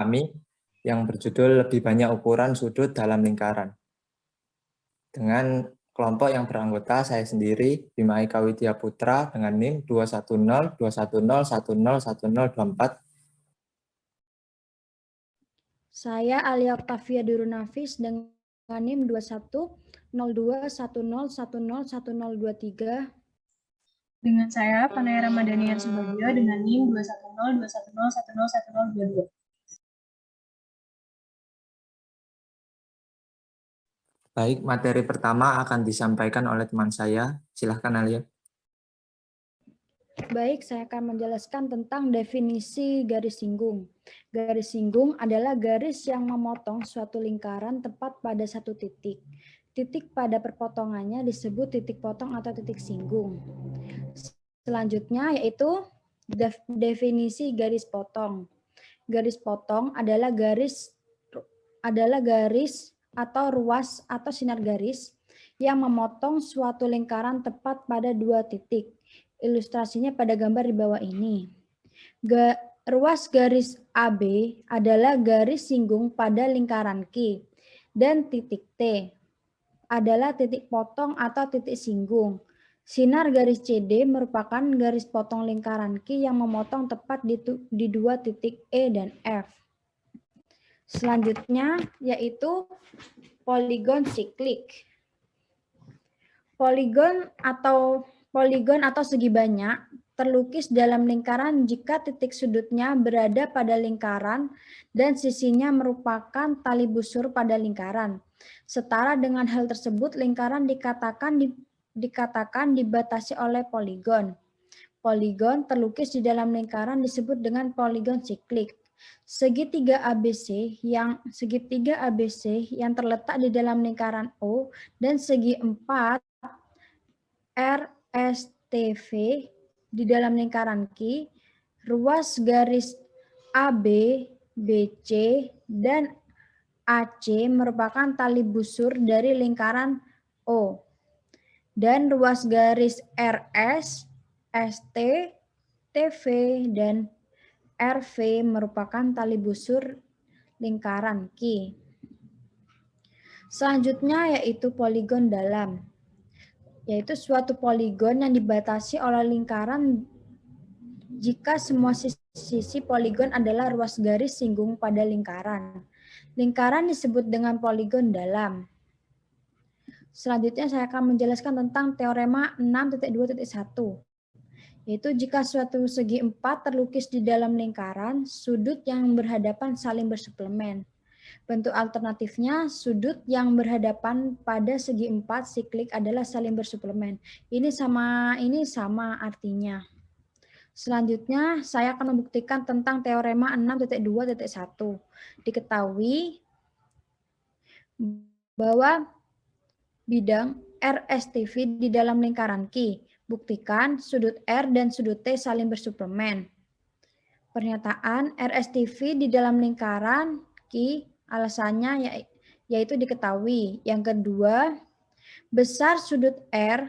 kami yang berjudul Lebih Banyak Ukuran Sudut Dalam Lingkaran. Dengan kelompok yang beranggota saya sendiri, Bima Eka Widya Putra dengan NIM 21021010124. Saya Alia Oktavia Durunafis dengan NIM 210210101023. Dengan saya Panaya Ramadhanian Subagio dengan NIM 21021010122. Baik, materi pertama akan disampaikan oleh teman saya. Silahkan Alia. Baik, saya akan menjelaskan tentang definisi garis singgung. Garis singgung adalah garis yang memotong suatu lingkaran tepat pada satu titik. Titik pada perpotongannya disebut titik potong atau titik singgung. Selanjutnya yaitu definisi garis potong. Garis potong adalah garis atau ruas atau sinar garis yang memotong suatu lingkaran tepat pada dua titik. Ilustrasinya pada gambar di bawah ini. Ruas garis AB adalah garis singgung pada lingkaran Q dan titik T adalah titik potong atau titik singgung. Sinar garis CD merupakan garis potong lingkaran Q yang memotong tepat di dua titik E dan F. Selanjutnya yaitu poligon siklik. Poligon atau segi banyak terlukis dalam lingkaran jika titik sudutnya berada pada lingkaran dan sisinya merupakan tali busur pada lingkaran. Setara dengan hal tersebut, lingkaran dikatakan dibatasi oleh poligon. Poligon terlukis di dalam lingkaran disebut dengan poligon siklik. Segitiga ABC yang terletak di dalam lingkaran O dan segi 4 RSTV di dalam lingkaran Q, ruas garis AB, BC, dan AC merupakan tali busur dari lingkaran O. Dan ruas garis RS, ST, TV, dan RV merupakan tali busur lingkaran Q. Selanjutnya yaitu poligon dalam, yaitu suatu poligon yang dibatasi oleh lingkaran jika semua sisi poligon adalah ruas garis singgung pada lingkaran. Lingkaran disebut dengan poligon dalam. Selanjutnya saya akan menjelaskan tentang teorema 6.2.1. Yaitu jika suatu segi 4 terlukis di dalam lingkaran, sudut yang berhadapan saling bersuplemen. Bentuk alternatifnya, sudut yang berhadapan pada segi 4 siklik adalah saling bersuplemen. Ini sama artinya. Selanjutnya, saya akan membuktikan tentang teorema 6.2.1. Diketahui bahwa bidang RSTV di dalam lingkaran Q. Buktikan sudut R dan sudut T saling bersuplemen. Pernyataan RSTV di dalam lingkaran Q, alasannya yaitu diketahui. Yang kedua, besar sudut R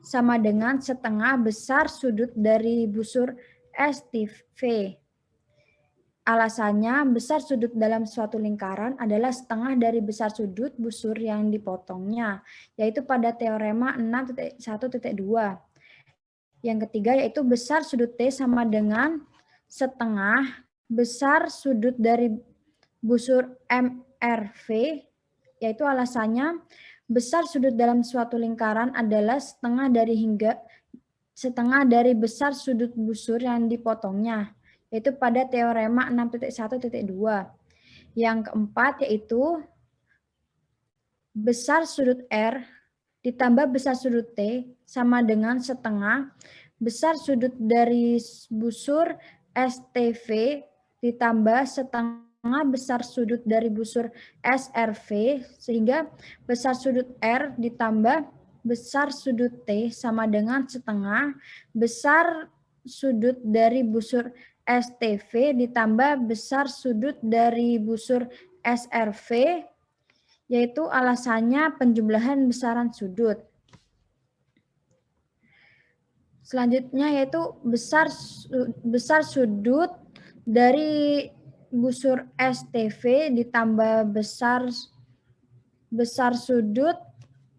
sama dengan setengah besar sudut dari busur STV. Alasannya, besar sudut dalam suatu lingkaran adalah setengah dari besar sudut busur yang dipotongnya, yaitu pada teorema 6.1.2. Yang ketiga yaitu besar sudut T sama dengan setengah besar sudut dari busur MRV, yaitu alasannya besar sudut dalam suatu lingkaran adalah setengah dari besar sudut busur yang dipotongnya, yaitu pada teorema 6.1.2. Yang keempat yaitu besar sudut R ditambah besar sudut T sama dengan setengah besar sudut dari busur STV ditambah setengah besar sudut dari busur SRV, sehingga besar sudut R ditambah besar sudut T sama dengan setengah besar sudut dari busur STV ditambah besar sudut dari busur SRV, yaitu alasannya penjumlahan besaran sudut. Selanjutnya yaitu besar sudut dari busur STV ditambah besar sudut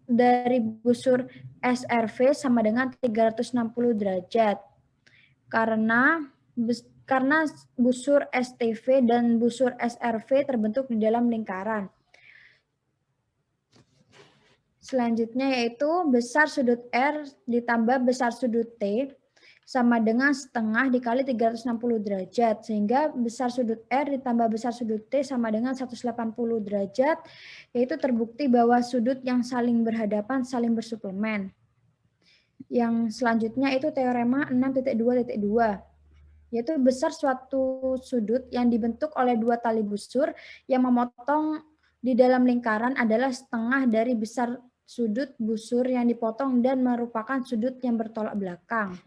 dari busur SRV sama dengan 360 derajat. Karena busur STV dan busur SRV terbentuk di dalam lingkaran. Selanjutnya yaitu besar sudut R ditambah besar sudut T sama dengan setengah dikali 360 derajat. Sehingga besar sudut R ditambah besar sudut T sama dengan 180 derajat. Yaitu terbukti bahwa sudut yang saling berhadapan saling bersuplemen. Yang selanjutnya itu teorema 6.2.2. Yaitu besar suatu sudut yang dibentuk oleh dua tali busur yang memotong di dalam lingkaran adalah setengah dari besar sudut busur yang dipotong dan merupakan sudut yang bertolak belakang.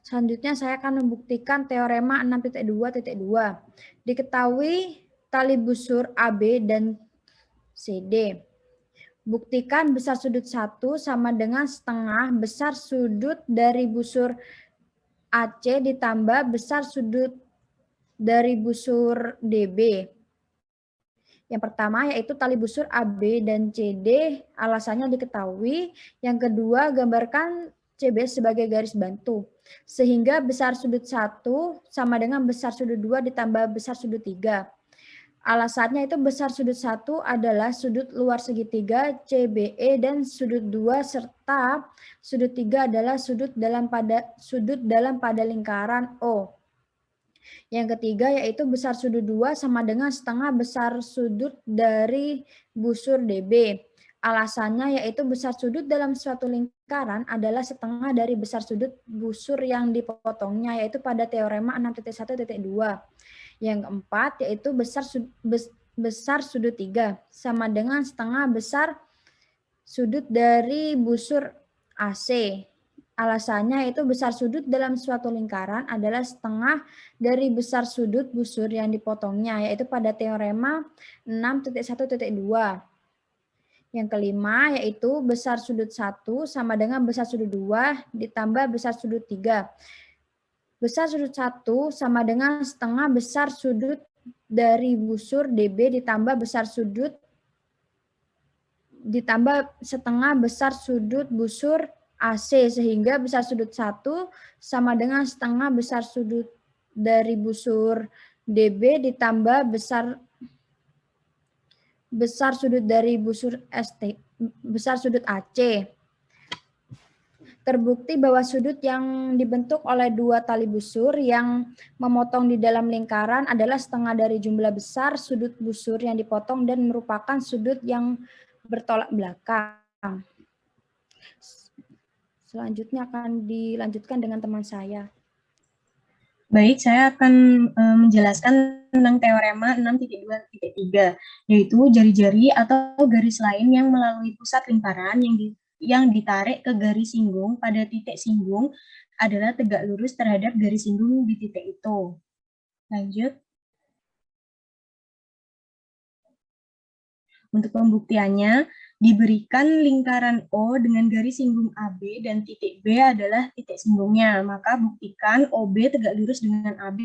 Selanjutnya saya akan membuktikan teorema 6.2.2. Diketahui tali busur AB dan CD. Buktikan besar sudut 1 sama dengan setengah besar sudut dari busur AC ditambah besar sudut dari busur DB. Yang pertama yaitu tali busur AB dan CD, alasannya diketahui. Yang kedua, gambarkan CB sebagai garis bantu. Sehingga besar sudut 1 sama dengan besar sudut 2 ditambah besar sudut 3. Alasannya itu besar sudut 1 adalah sudut luar segitiga CBE dan sudut 2 serta sudut 3 adalah sudut dalam pada lingkaran O. Yang ketiga yaitu besar sudut 2 sama dengan setengah besar sudut dari busur DB. Alasannya yaitu besar sudut dalam suatu lingkaran adalah setengah dari besar sudut busur yang dipotongnya, yaitu pada teorema 6.1.2. Yang keempat yaitu besar sudut 3 sama dengan setengah besar sudut dari busur AC. Alasannya itu besar sudut dalam suatu lingkaran adalah setengah dari besar sudut busur yang dipotongnya, yaitu pada teorema 6.1.2. Yang kelima yaitu besar sudut 1 sama dengan besar sudut 2 ditambah besar sudut 3. Besar sudut 1 sama dengan setengah besar sudut dari busur DB ditambah setengah besar sudut busur AC, sehingga besar sudut 1 sama dengan setengah besar sudut dari busur DB ditambah besar sudut dari besar sudut AC. Terbukti bahwa sudut yang dibentuk oleh dua tali busur yang memotong di dalam lingkaran adalah setengah dari jumlah besar sudut busur yang dipotong dan merupakan sudut yang bertolak belakang. Selanjutnya akan dilanjutkan dengan teman saya. Baik, saya akan menjelaskan tentang teorema 6.2.3, yaitu jari-jari atau garis lain yang melalui pusat lingkaran yang ditarik ke garis singgung pada titik singgung adalah tegak lurus terhadap garis singgung di titik itu. Lanjut. Untuk pembuktiannya, diberikan lingkaran O dengan garis singgung AB dan titik B adalah titik singgungnya. Maka buktikan OB tegak lurus dengan AB.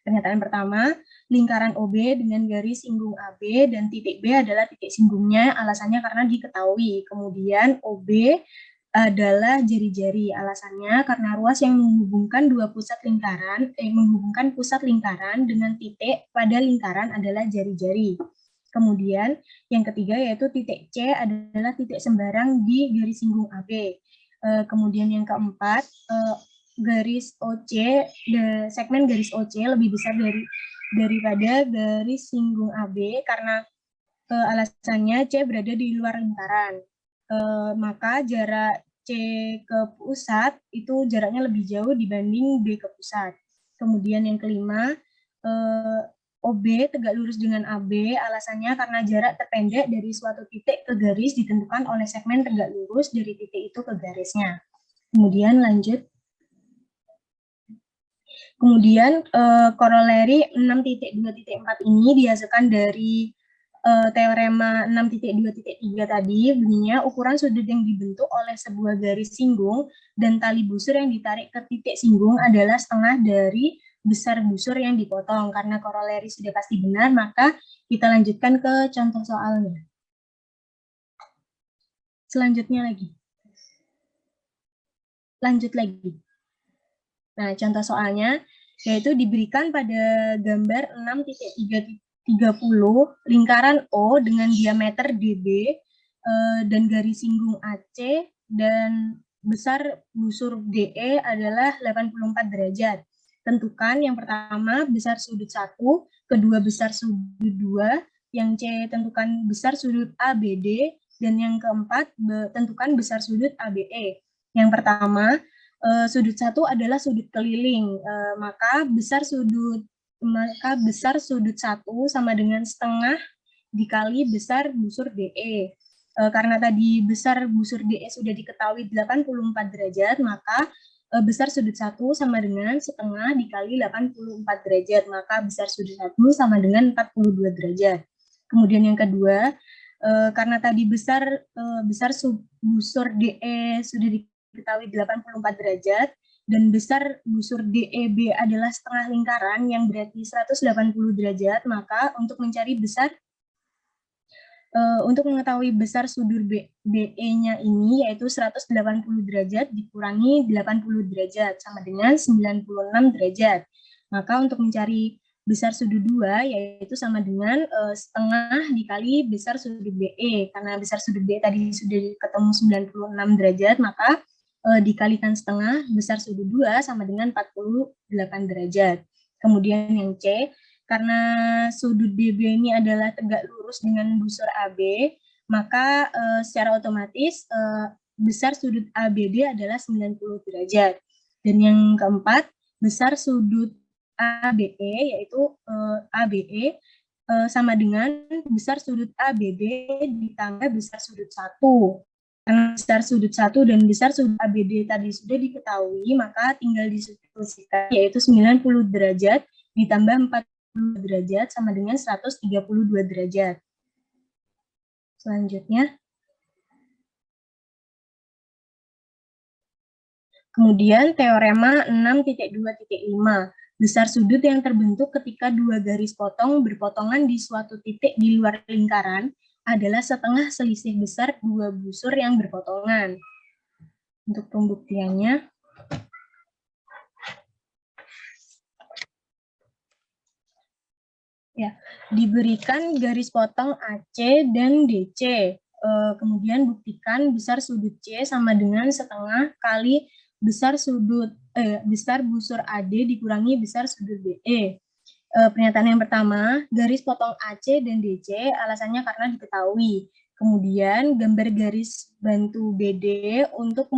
Pernyataan pertama, lingkaran OB dengan garis singgung AB dan titik B adalah titik singgungnya. Alasannya karena diketahui. Kemudian OB adalah jari-jari. Alasannya karena ruas yang menghubungkan pusat lingkaran dengan titik pada lingkaran adalah jari-jari. Kemudian yang ketiga yaitu titik C adalah titik sembarang di garis singgung AB. Kemudian yang keempat, garis OC, segmen garis OC lebih besar daripada garis singgung AB karena alasannya C berada di luar lingkaran. Maka jarak C ke pusat itu jaraknya lebih jauh dibanding B ke pusat. Kemudian yang kelima, OB tegak lurus dengan AB, alasannya karena jarak terpendek dari suatu titik ke garis ditentukan oleh segmen tegak lurus dari titik itu ke garisnya. Kemudian lanjut. Kemudian koroleri 6.2.4 ini dihasilkan dari teorema 6.2.3 tadi, bunyinya ukuran sudut yang dibentuk oleh sebuah garis singgung dan tali busur yang ditarik ke titik singgung adalah setengah dari besar busur yang dipotong. Karena koroleri sudah pasti benar, maka kita lanjutkan ke contoh soalnya. Selanjutnya lagi. Lanjut lagi. Nah, contoh soalnya yaitu diberikan pada gambar 6.330 lingkaran O dengan diameter DB dan garis singgung AC dan besar busur DE adalah 84 derajat. Tentukan yang pertama besar sudut 1, kedua besar sudut 2, yang C tentukan besar sudut ABD, dan yang keempat tentukan besar sudut ABE. Yang pertama, sudut 1 adalah sudut keliling, maka besar sudut 1 sama dengan setengah dikali besar busur DE. Karena tadi besar busur DE sudah diketahui 84 derajat, maka besar sudut 1 sama dengan setengah dikali 84 derajat, maka besar sudut 1 sama dengan 42 derajat. Kemudian yang kedua, karena tadi besar busur DE sudah diketahui 84 derajat, dan besar busur DEB adalah setengah lingkaran yang berarti 180 derajat, maka untuk mencari besar untuk mengetahui besar sudut BE-nya ini yaitu 180 derajat dikurangi 80 derajat sama dengan 96 derajat. Maka untuk mencari besar sudut 2 yaitu sama dengan setengah dikali besar sudut BE. Karena besar sudut BE tadi sudah ketemu 96 derajat, maka dikalikan setengah besar sudut 2 sama dengan 48 derajat. Kemudian yang C, karena sudut DB ini adalah tegak lurus dengan busur AB, maka secara otomatis besar sudut ABD adalah 90 derajat. Dan yang keempat, besar sudut ABE, yaitu ABE, sama dengan besar sudut ABD ditambah besar sudut 1. Karena besar sudut 1 dan besar sudut ABD tadi sudah diketahui, maka tinggal disubstitusikan, yaitu 90 derajat ditambah 40 derajat sama dengan 132 derajat. Selanjutnya. Kemudian teorema 6.2.5. Besar sudut yang terbentuk ketika dua garis potong berpotongan di suatu titik di luar lingkaran adalah setengah selisih besar dua busur yang berpotongan. Untuk pembuktiannya, ya, diberikan garis potong AC dan DC. Kemudian buktikan besar sudut C sama dengan setengah kali besar busur AD dikurangi besar sudut BE. Pernyataan yang pertama, garis potong AC dan DC alasannya karena diketahui. Kemudian gambar garis bantu BD untuk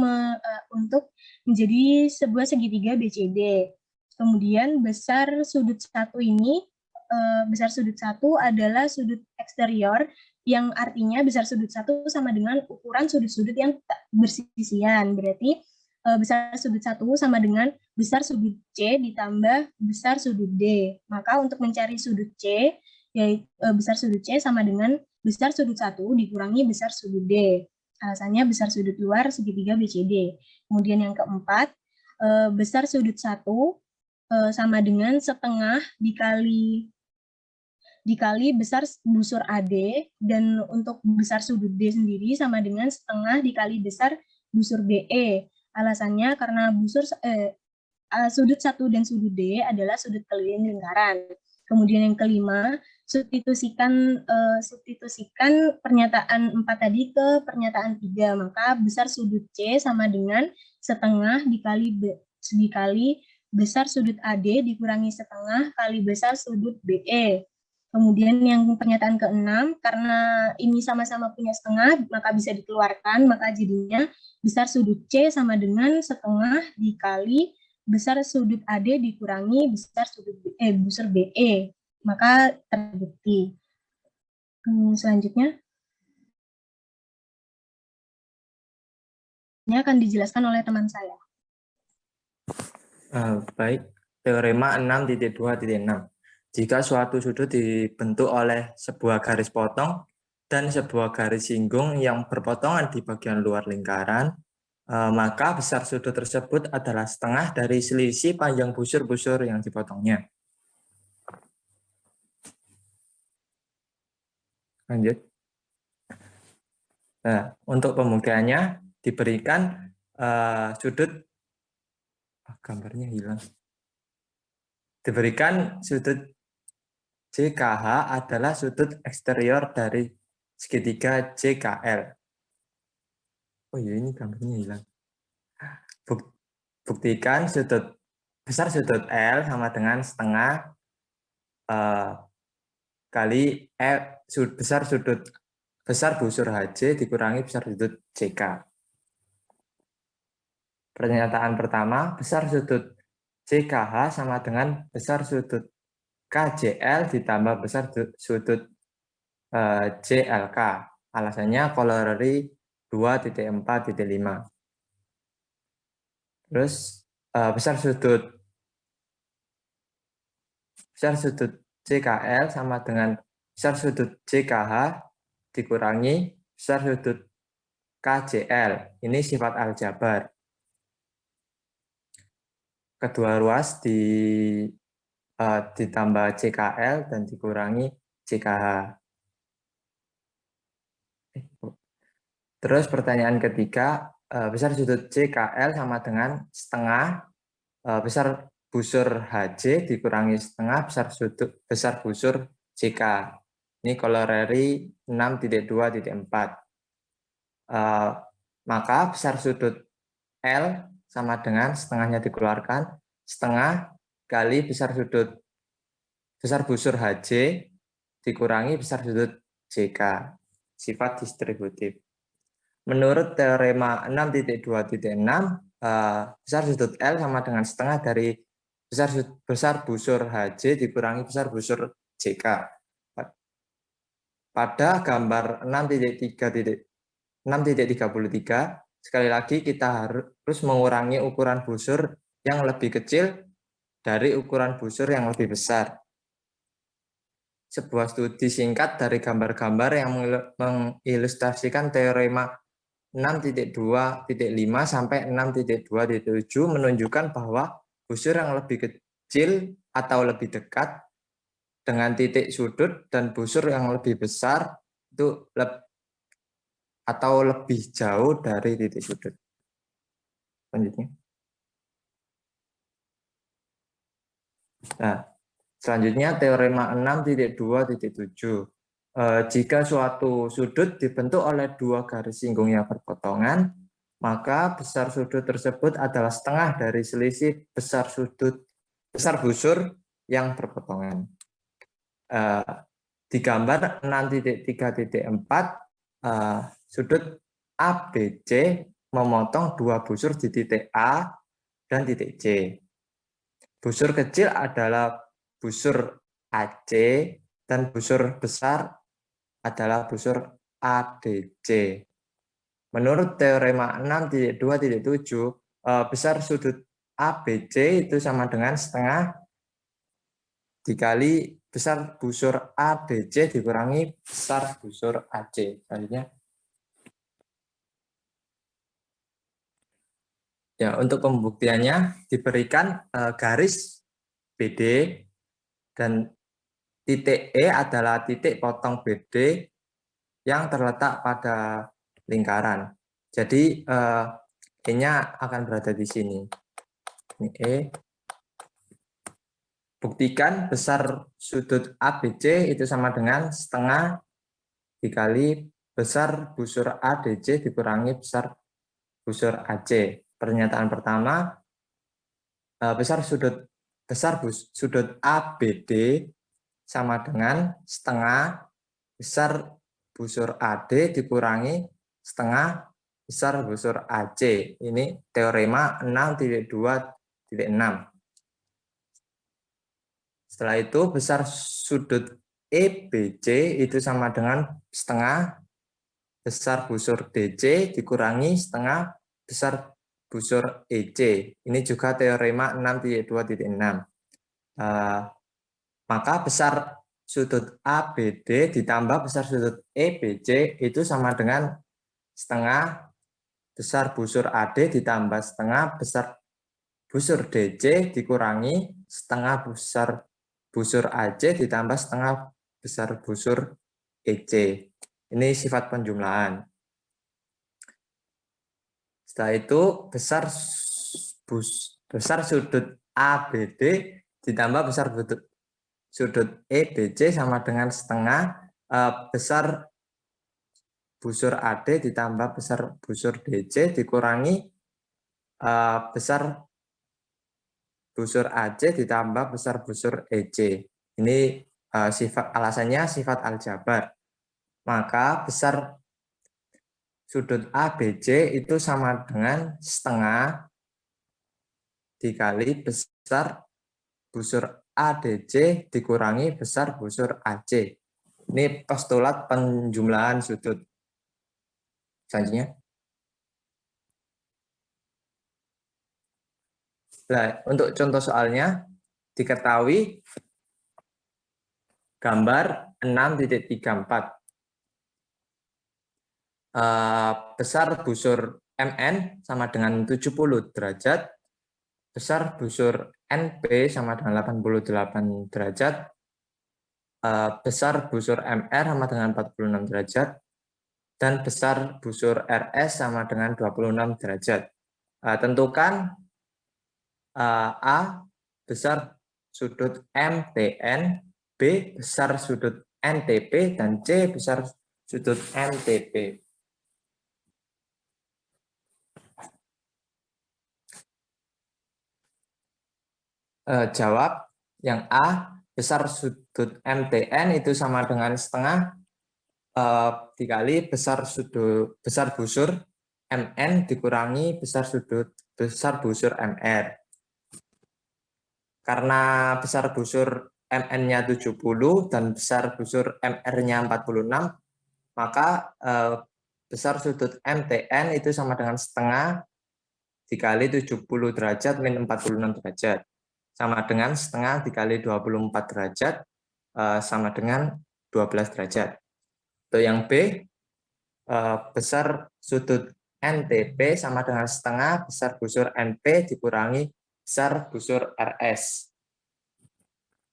menjadi sebuah segitiga BCD. Kemudian besar sudut 1 ini, besar sudut 1 adalah sudut eksterior, yang artinya besar sudut 1 sama dengan ukuran sudut-sudut yang tak bersisian. Berarti besar sudut 1 sama dengan besar sudut C ditambah besar sudut D. Maka untuk mencari sudut C, yaitu besar sudut C sama dengan besar sudut 1 dikurangi besar sudut D. Alasannya besar sudut luar segitiga BCD. Kemudian yang keempat, besar sudut 1 sama dengan setengah dikali besar busur AD, dan untuk besar sudut D sendiri sama dengan setengah dikali besar busur BE. Alasannya karena sudut 1 dan sudut D adalah sudut keliling lingkaran. Kemudian yang kelima, substitusikan pernyataan 4 tadi ke pernyataan 3, maka besar sudut C sama dengan setengah dikali besar sudut AD dikurangi setengah kali besar sudut BE. Kemudian yang pernyataan ke-6, karena ini sama-sama punya setengah, maka bisa dikeluarkan, maka jadinya besar sudut C sama dengan setengah dikali besar sudut AD dikurangi besar sudut busur BE. Maka terbukti. Selanjutnya. Ini akan dijelaskan oleh teman saya. Baik, teorema 6.2.6. Jika suatu sudut dibentuk oleh sebuah garis potong dan sebuah garis singgung yang berpotongan di bagian luar lingkaran, maka besar sudut tersebut adalah setengah dari selisih panjang busur-busur yang dipotongnya. Lanjut. Nah, untuk pembuktiannya diberikan sudut, gambarnya hilang. Diberikan sudut JKH adalah sudut eksterior dari segitiga JKL. Oh iya, ini gambarnya hilang. Buktikan besar sudut L sama dengan setengah kali besar busur HJ dikurangi besar sudut JK. Pernyataan pertama, besar sudut JKH sama dengan besar sudut KJL ditambah besar sudut JLK. Alasannya corollary 2.4.5. Terus besar sudut JKL sama dengan besar sudut JKH dikurangi besar sudut KJL. Ini sifat aljabar. Kedua ruas ditambah JKL dan dikurangi JKH. Terus pertanyaan ketiga, besar sudut JKL sama dengan setengah besar busur HJ dikurangi setengah besar busur JK. Ini corollary 6.2.4. Maka besar sudut L sama dengan setengahnya dikeluarkan, setengah kali besar busur HJ dikurangi besar sudut JK. Sifat distributif. Menurut teorema 6.2.6, besar sudut L sama dengan setengah dari besar busur HJ dikurangi besar busur JK. Pada gambar 6.33, sekali lagi kita harus mengurangi ukuran busur yang lebih kecil dari ukuran busur yang lebih besar. Sebuah studi singkat dari gambar-gambar yang mengilustrasikan teorema 6.2.5 sampai 6.2.7 menunjukkan bahwa busur yang lebih kecil atau lebih dekat dengan titik sudut dan busur yang lebih besar itu atau lebih jauh dari titik sudut. Selanjutnya. Nah, selanjutnya teorema 6.2.7. Jika suatu sudut dibentuk oleh dua garis singgung yang berpotongan, maka besar sudut tersebut adalah setengah dari selisih besar busur yang berpotongan. Di gambar 6.3.4, sudut ABC memotong dua busur di titik A dan titik C. Busur kecil adalah busur AC dan busur besar adalah busur ADC. Menurut teorema 6.2.7, besar sudut ABC itu sama dengan setengah dikali besar busur ADC dikurangi besar busur AC. Selanjutnya. Ya, untuk pembuktiannya diberikan garis BD dan titik E adalah titik potong BD yang terletak pada lingkaran. Jadi E-nya akan berada di sini. Ini E. Buktikan besar sudut ABC itu sama dengan setengah dikali besar busur ADC dikurangi besar busur AC. Pernyataan pertama, besar sudut ABD sama dengan setengah besar busur AD dikurangi setengah besar busur AC. Ini teorema 6.2.6. Setelah itu besar sudut EBC itu sama dengan setengah besar busur DC dikurangi setengah besar busur EC. Ini juga teorema 6.2.6. Maka besar sudut ABD ditambah besar sudut EBC itu sama dengan setengah besar busur AD ditambah setengah besar busur DC dikurangi setengah besar busur AC ditambah setengah besar busur EC. Ini sifat penjumlahan. Setelah itu besar sudut ABD ditambah besar sudut EBC sama dengan setengah besar busur AD ditambah besar busur DC dikurangi besar busur AC ditambah besar busur EC. Ini alasannya sifat aljabar. Maka besar sudut ABC itu sama dengan setengah dikali besar busur ADC dikurangi besar busur AC. Ini postulat penjumlahan sudut. Selanjutnya. Nah, untuk contoh soalnya, diketahui gambar 6.34. Besar busur MN sama dengan 70 derajat, besar busur NP sama dengan 88 derajat, besar busur MR sama dengan 46 derajat, dan besar busur RS sama dengan 26 derajat. Tentukan A besar sudut MTN, B besar sudut NTP, dan C besar sudut NTP. Jawab yang A, besar sudut MTN itu sama dengan setengah dikali besar busur MN dikurangi besar busur MR. Karena besar busur MN-nya 70 dan besar busur MR-nya 46, maka besar sudut MTN itu sama dengan setengah dikali 70 derajat min 46 derajat. Sama dengan setengah dikali 24 derajat sama dengan 12 derajat. Untuk yang B, besar sudut NTP sama dengan setengah besar busur NP dikurangi besar busur RS.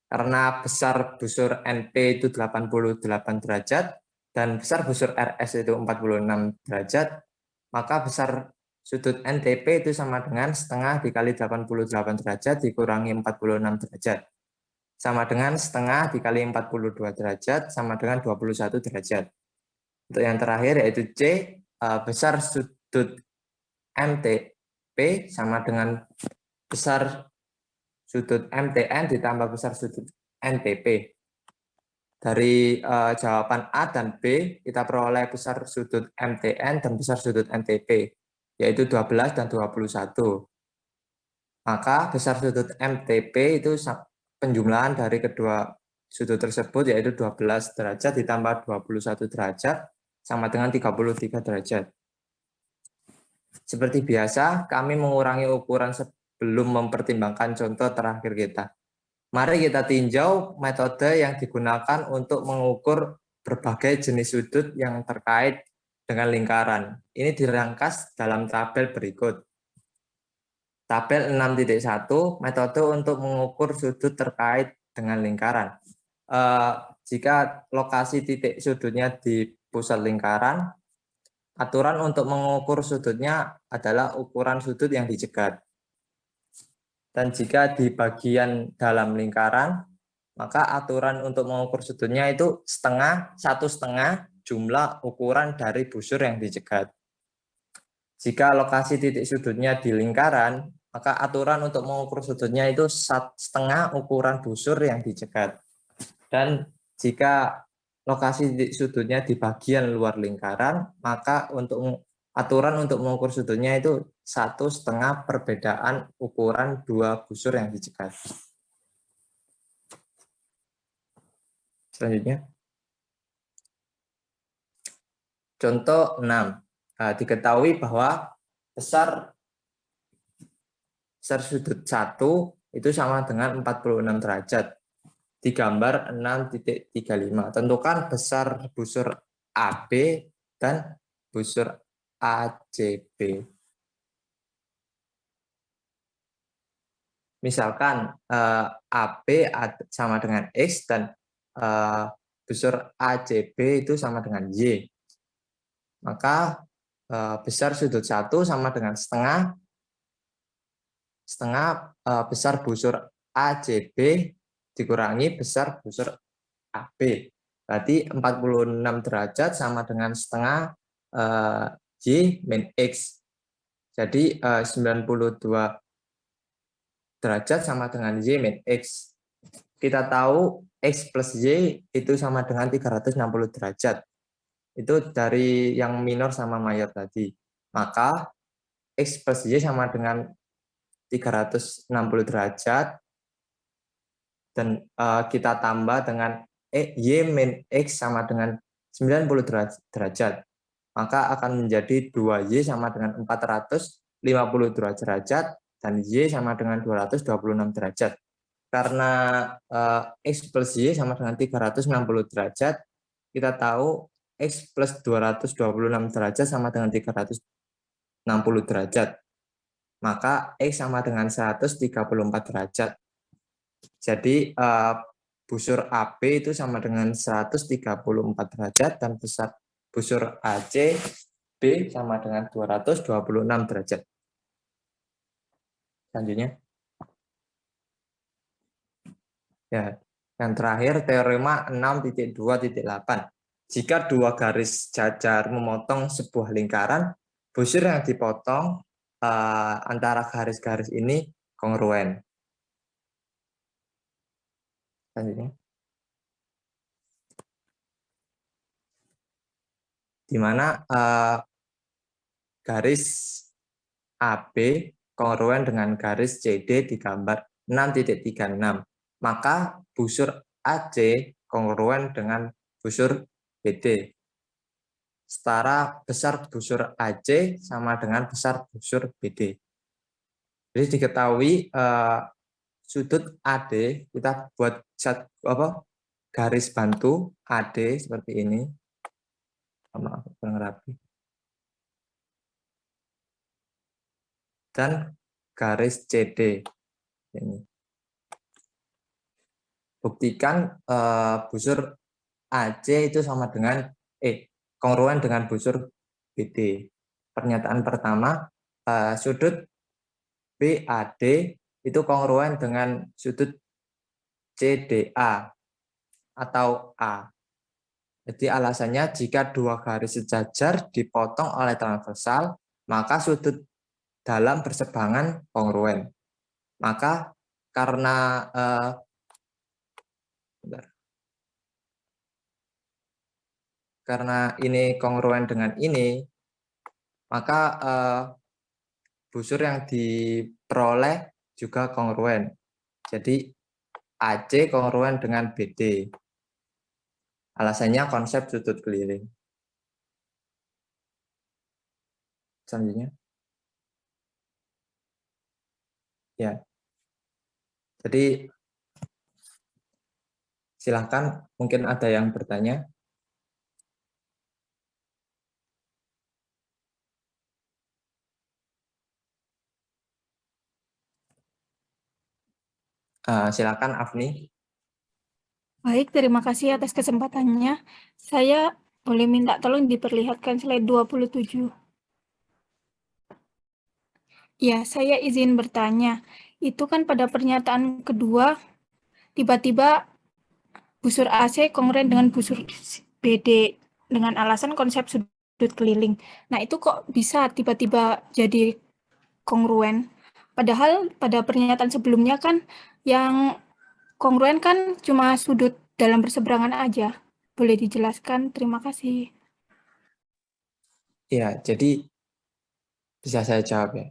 Karena besar busur NP itu 88 derajat dan besar busur RS itu 46 derajat, maka besar sudut NTP itu sama dengan setengah dikali 88 derajat dikurangi 46 derajat. Sama dengan setengah dikali 42 derajat sama dengan 21 derajat. Untuk yang terakhir yaitu C, besar sudut MTP sama dengan besar sudut MTN ditambah besar sudut NTP. Dari jawaban A dan B, kita peroleh besar sudut MTN dan besar sudut NTP, yaitu 12 dan 21. Maka besar sudut MTP itu penjumlahan dari kedua sudut tersebut, yaitu 12 derajat ditambah 21 derajat, sama dengan 33 derajat. Seperti biasa, kami mengurangi ukuran sebelum mempertimbangkan contoh terakhir kita. Mari kita tinjau metode yang digunakan untuk mengukur berbagai jenis sudut yang terkait dengan lingkaran. Ini dirangkas dalam tabel berikut. Tabel 6.1, metode untuk mengukur sudut terkait dengan lingkaran. Jika lokasi titik sudutnya di pusat lingkaran, aturan untuk mengukur sudutnya adalah ukuran sudut yang dicegat. Dan jika di bagian dalam lingkaran, maka aturan untuk mengukur sudutnya itu satu setengah jumlah ukuran dari busur yang dicegat. Jika lokasi titik sudutnya di lingkaran, maka aturan untuk mengukur sudutnya itu setengah ukuran busur yang dicegat. Dan jika lokasi titik sudutnya di bagian luar lingkaran, maka aturan untuk mengukur sudutnya itu 1/2 perbedaan ukuran dua busur yang dicegat. Selanjutnya, contoh 6. Diketahui bahwa besar sudut 1 itu sama dengan 46 derajat. Di gambar 6.35. Tentukan besar busur AB dan besar ACB. Misalkan AB sama dengan X dan busur ACB itu sama dengan Y. Maka besar sudut 1 sama dengan setengah besar busur ACB dikurangi besar busur AB. Berarti 46 derajat sama dengan setengah Y min X. Jadi 92 derajat sama dengan Y min X. Kita tahu X plus Y itu sama dengan 360 derajat. Itu dari yang minor sama mayor tadi. Maka X plus Y sama dengan 360 derajat. Dan kita tambah dengan Y min X sama dengan 90 derajat. Maka akan menjadi 2Y sama dengan 452 derajat dan Y sama dengan 226 derajat. Karena X plus Y sama dengan 360 derajat, kita tahu X plus 226 derajat sama dengan 360 derajat. Maka X sama dengan 134 derajat. Jadi busur AB itu sama dengan 134 derajat dan besar busur AC B sama dengan 226 derajat. Selanjutnya. Ya, yang terakhir teorema 6.2.8. Jika dua garis jajar memotong sebuah lingkaran, busur yang dipotong antara garis-garis ini kongruen. Selanjutnya. Di mana garis AB kongruen dengan garis CD di gambar 6.36. Maka busur AC kongruen dengan busur BD. Setara besar busur AC sama dengan besar busur BD. Jadi diketahui sudut AD, kita buat garis bantu AD seperti ini. Maaf, kurang rapi. Dan garis CD ini. Buktikan busur AC itu sama dengan kongruen dengan busur BD. Pernyataan pertama, sudut BAD itu kongruen dengan sudut CDA atau A. Jadi alasannya jika dua garis sejajar dipotong oleh transversal, maka sudut dalam bersebangan kongruen. Maka karena ini kongruen dengan ini, maka busur yang diperoleh juga kongruen. Jadi AC kongruen dengan BD. Alasannya konsep sudut keliling. Selanjutnya. Ya. Jadi silakan, mungkin ada yang bertanya. Silakan Afni. Baik, terima kasih atas kesempatannya. Saya boleh minta tolong diperlihatkan slide 27. Ya, saya izin bertanya. Itu kan pada pernyataan kedua, tiba-tiba busur AC kongruen dengan busur BD dengan alasan konsep sudut keliling. Nah, itu kok bisa tiba-tiba jadi kongruen? Padahal pada pernyataan sebelumnya kan yang kongruen kan cuma sudut dalam berseberangan aja. Boleh dijelaskan? Terima kasih. Ya, jadi bisa saya jawab ya.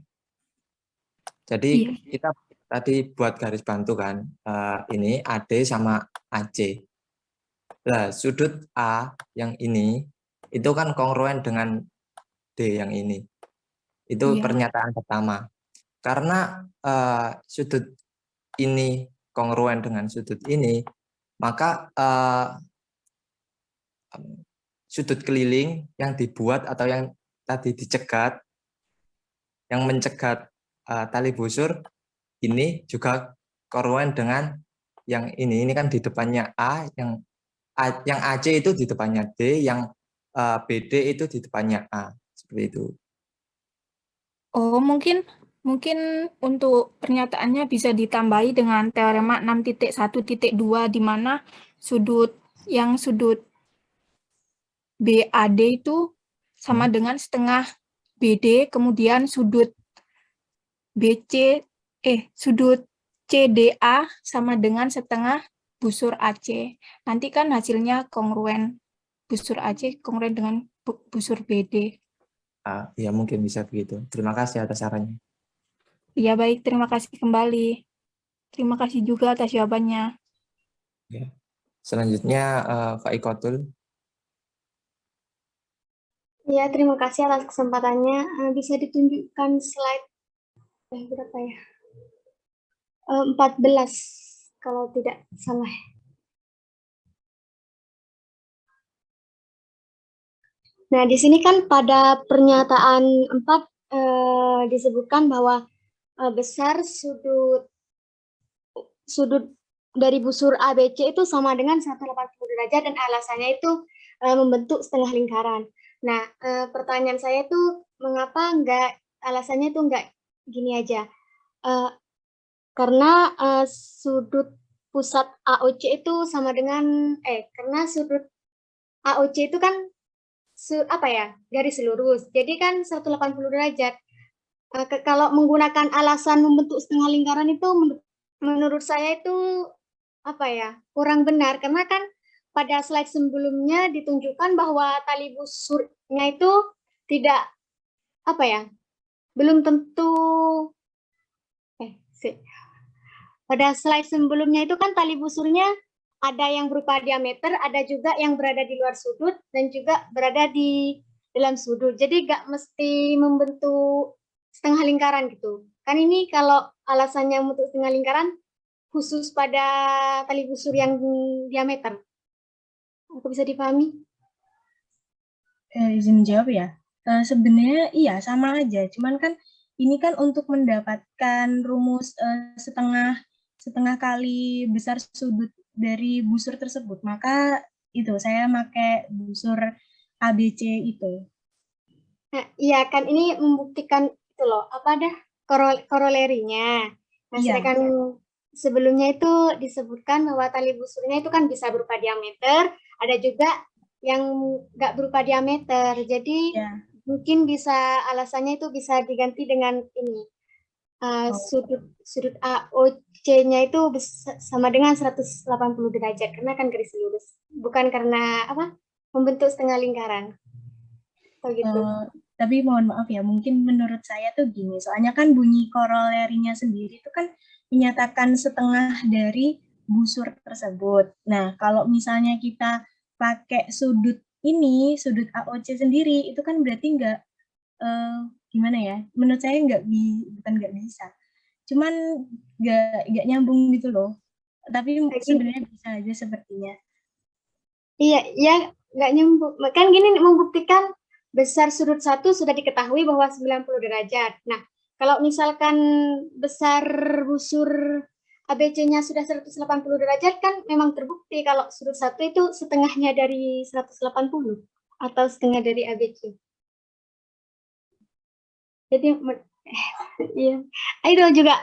Jadi kita tadi buat garis bantu kan, ini AD sama AC. Nah, sudut A yang ini itu kan kongruen dengan D yang ini. Itu pernyataan pertama. Karena sudut ini kongruen dengan sudut ini, maka sudut keliling yang dibuat atau yang tadi dicegat, yang mencegat tali busur ini juga koruen dengan yang ini kan di depannya A, yang AC itu di depannya D, yang BD itu di depannya A, seperti itu. Oh, mungkin untuk pernyataannya bisa ditambahi dengan teorema 6.1.2 di mana sudut BAD itu sama dengan setengah BD, kemudian sudut sudut CDA sama dengan setengah busur AC. Nanti kan hasilnya kongruen, busur AC kongruen dengan busur BD. Ya mungkin bisa begitu. Terima kasih atas sarannya. Ya baik, terima kasih kembali. Terima kasih juga atas jawabannya. Ya. Selanjutnya Kak Ikotul. Ya, terima kasih atas kesempatannya. Bisa ditunjukkan slide berapa ya? 14 kalau tidak salah. Nah, di sini kan pada pernyataan 4 disebutkan bahwa besar sudut dari busur ABC itu sama dengan 180 derajat dan alasannya itu membentuk setengah lingkaran. Nah, pertanyaan saya itu mengapa alasannya itu enggak gini aja? Karena sudut pusat AOC itu sama dengan karena sudut AOC itu kan garis lurus. Jadi kan 180 derajat. Kalau menggunakan alasan membentuk setengah lingkaran itu menurut saya itu kurang benar karena kan pada slide sebelumnya ditunjukkan bahwa tali busurnya itu tidak belum tentu pada slide sebelumnya itu kan tali busurnya ada yang berupa diameter, ada juga yang berada di luar sudut dan juga berada di dalam sudut. Jadi nggak mesti membentuk setengah lingkaran gitu. Kan ini kalau alasannya membentuk setengah lingkaran khusus pada tali busur yang diameter. Aku bisa dipahami? Izin menjawab ya. Sebenarnya iya sama aja, cuman kan ini kan untuk mendapatkan rumus setengah kali besar sudut dari busur tersebut, maka itu saya pakai busur ABC itu. Nah, iya kan ini membuktikan itu loh, korolerinya. Nah, Iya. sedangkan sebelumnya itu disebutkan bahwa tali busurnya itu kan bisa berupa diameter, ada juga yang nggak berupa diameter. Jadi mungkin alasannya itu bisa diganti dengan ini. Sudut AOC-nya itu sama dengan 180 derajat karena kan garis lurus, bukan karena membentuk setengah lingkaran. Gitu. Tapi mohon maaf ya, mungkin menurut saya tuh gini, soalnya kan bunyi korolerinya sendiri itu kan menyatakan setengah dari busur tersebut. Nah, kalau misalnya kita pakai sudut AOC sendiri, itu kan berarti gimana ya, menurut saya bukan nggak bisa. Cuman nggak nyambung gitu loh. Tapi sebenarnya bisa aja sepertinya. Iya, ya nggak nyambung. Kan gini membuktikan besar sudut satu sudah diketahui bahwa 90 derajat. Nah, kalau misalkan besar busur ABC-nya sudah 180 derajat kan memang terbukti kalau sudut satu itu setengahnya dari 180 atau setengah dari ABC. Jadi iya. Ayo juga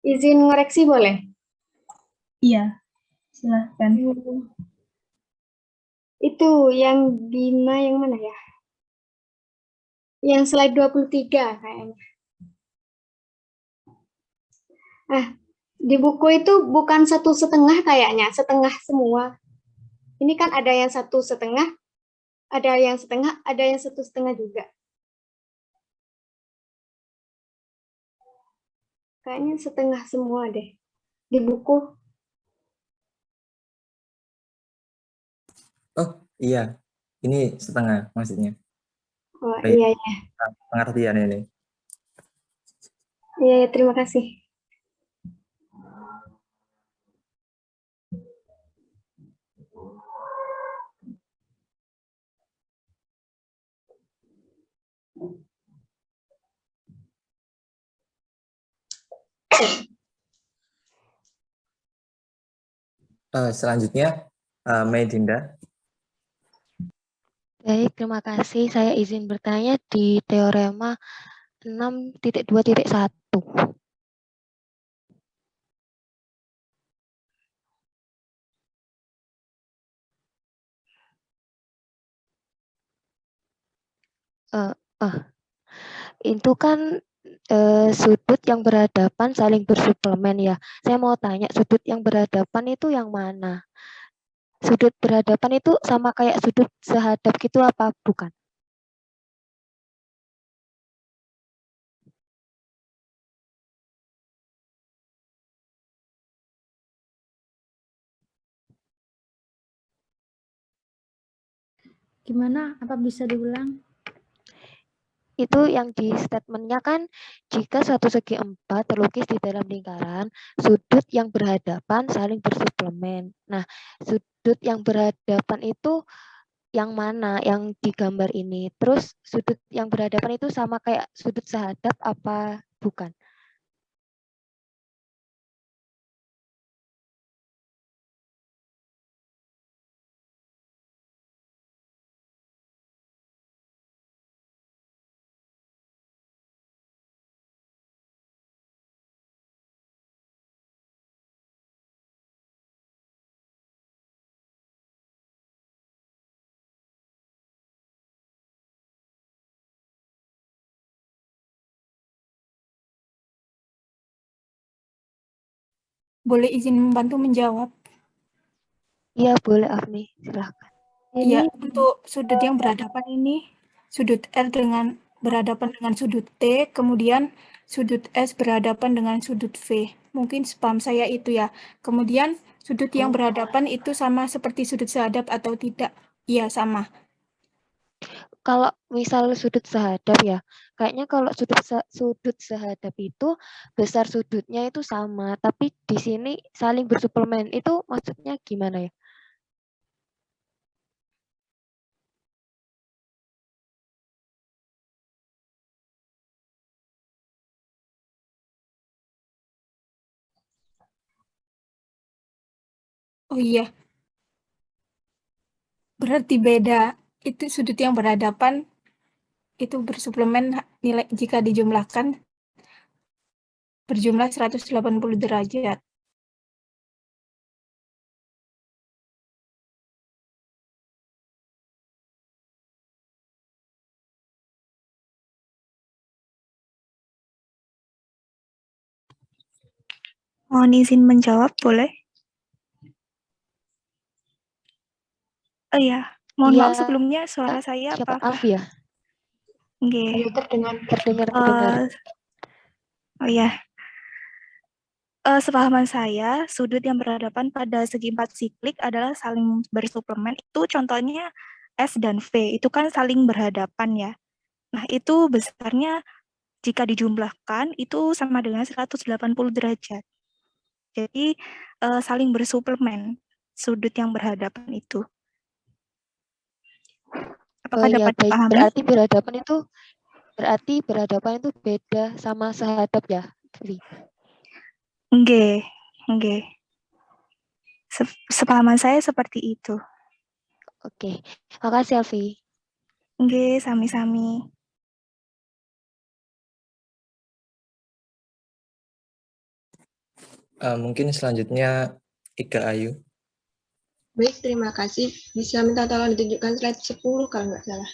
izin ngoreksi boleh? Iya, silahkan. Itu yang Bima yang mana ya? Yang slide 23 kayaknya. Di buku itu bukan 1,5 kayaknya, setengah semua. Ini kan ada yang 1,5, ada yang setengah, ada yang 1,5 juga. Kayaknya setengah semua deh di buku. Oh iya, ini setengah maksudnya. Oh iya ya. Pengertian ini. Iya, terima kasih. Selanjutnya, Medinda. Baik, terima kasih. Saya izin bertanya di teorema 6.2.1. Itu kan sudut yang berhadapan saling bersuplemen ya. Saya mau tanya, sudut yang berhadapan itu yang mana? Sudut berhadapan itu sama kayak sudut sehadap gitu apa bukan? Gimana? Apa bisa diulang? Itu yang di statementnya kan, jika satu segi empat terlukis di dalam lingkaran, sudut yang berhadapan saling bersuplemen. Nah, sudut yang berhadapan itu yang mana yang digambar ini? Terus sudut yang berhadapan itu sama kayak sudut sehadap apa bukan? Boleh izin membantu menjawab? Iya, boleh Afni, silahkan. Iya, untuk sudut yang berhadapan ini, sudut R berhadapan dengan sudut T, kemudian sudut S berhadapan dengan sudut V. Mungkin spam saya itu ya. Kemudian sudut yang berhadapan itu sama seperti sudut sehadap atau tidak? Iya, sama. Kalau misal sudut sehadap ya, kayaknya kalau sudut sehadap itu besar sudutnya itu sama, tapi di sini saling bersuplemen. Itu maksudnya gimana ya? Oh iya, berarti beda. Itu sudut yang berhadapan itu bersuplemen nilai jika dijumlahkan berjumlah 180 derajat. Mohon izin menjawab, boleh? Oh iya, mohon Iya, maaf sebelumnya suara saya siapa apakah? Alfi ya? Nggih. Iya, terdengar. Terdengar. Oh iya. Sepahaman saya, sudut yang berhadapan pada segi empat siklik adalah saling bersuplemen. Itu contohnya S dan V, itu kan saling berhadapan ya. Nah, itu besarnya jika dijumlahkan itu sama dengan 180 derajat. Jadi saling bersuplemen sudut yang berhadapan itu. Apakah dapat Baik. dipahami? Berarti berhadapan itu beda sama sehadap ya, Alfi? Nggih, nggih. Sepahaman saya seperti itu. Oke, makasih Alfi. Nggih, sami-sami. Mungkin selanjutnya Ika Ayu. Baik, terima kasih. Bisa minta tolong ditunjukkan slide 10 kalau nggak salah.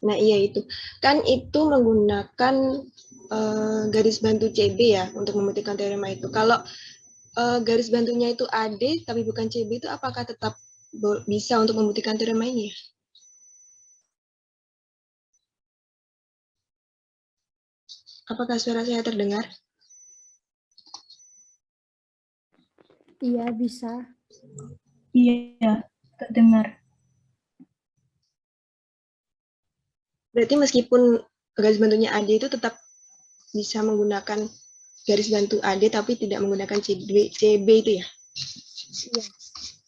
Nah, iya itu. Kan itu menggunakan garis bantu CB ya untuk membuktikan teorema itu. Kalau garis bantunya itu AD tapi bukan CB itu apakah tetap bisa untuk membuktikan teorema ini ya? Apakah suara saya terdengar? Iya, bisa. Iya, terdengar. Berarti meskipun garis bantunya AD itu tetap bisa menggunakan garis bantu AD tapi tidak menggunakan CB itu ya?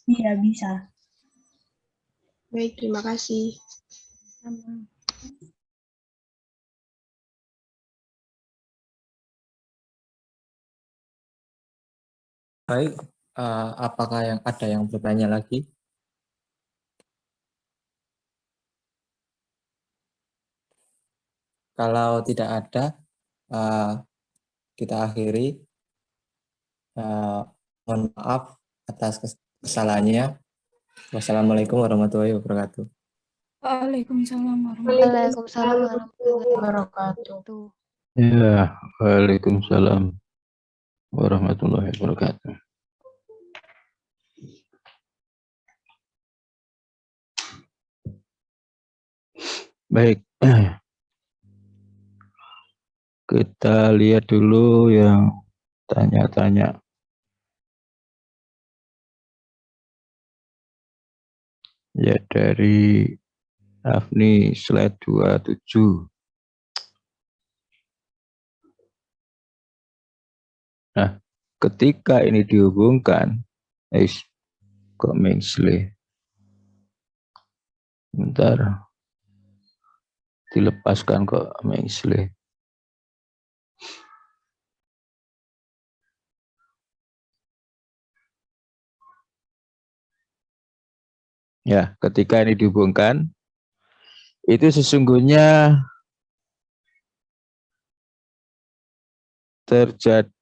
Iya, bisa. Baik, terima kasih. Sama. Baik, apakah ada yang bertanya lagi? Kalau tidak ada, kita akhiri. Mohon maaf atas kesalahannya. Wassalamualaikum warahmatullahi wabarakatuh. Waalaikumsalam warahmatullahi Waalaikumsalam warahmatullahi wabarakatuh. wabarakatuh. Ya, waalaikumsalam warahmatullahi wabarakatuh. Baik, kita lihat dulu yang tanya-tanya. Ya, dari Afni slide 27. Nah, ketika ini dihubungkan, kok mengsle. Bentar. Dilepaskan kok mengsle. Ya, ketika ini dihubungkan, itu sesungguhnya terjadi